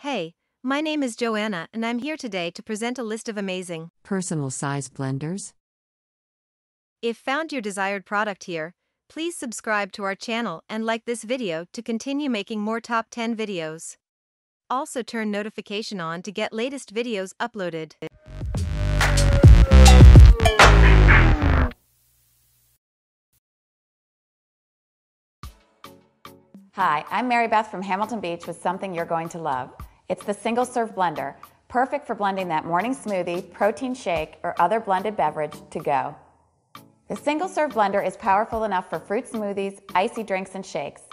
Hey, my name is Joanna and I'm here today to present a list of amazing, Personal size blenders. if found your desired product here, please subscribe to our channel and like this video to continue making more top 10 videos. Also turn notification on to get latest videos uploaded. Hi, I'm Mary Beth from Hamilton Beach with something you're going to love. It's the single-serve blender, perfect for blending that morning smoothie, protein shake, or other blended beverage to go. The single-serve blender is powerful enough for fruit smoothies, icy drinks, and shakes.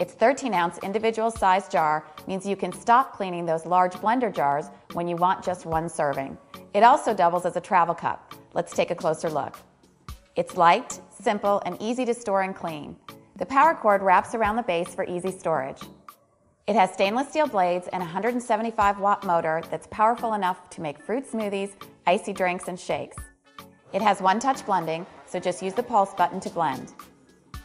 Its 13-ounce individual size jar means you can stop cleaning those large blender jars when you want just one serving. It also doubles as a travel cup. Let's take a closer look. It's light, simple, and easy to store and clean. The power cord wraps around the base for easy storage. It has stainless steel blades and a 175-watt motor that's powerful enough to make fruit smoothies, icy drinks, and shakes. It has one-touch blending, so just use the pulse button to blend.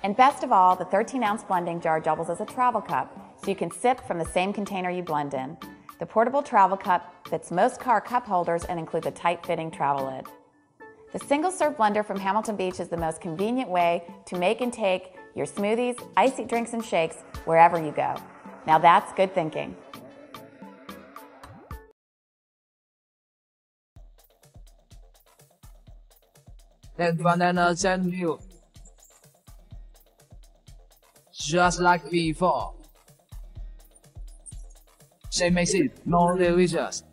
And best of all, the 13-ounce blending jar doubles as a travel cup, so you can sip from the same container you blend in. The portable travel cup fits most car cup holders and includes a tight-fitting travel lid. The single-serve blender from Hamilton Beach is the most convenient way to make and take your smoothies, icy drinks, and shakes wherever you go. Now that's good thinking. That banana and milk. Just like before. She makes it more delicious.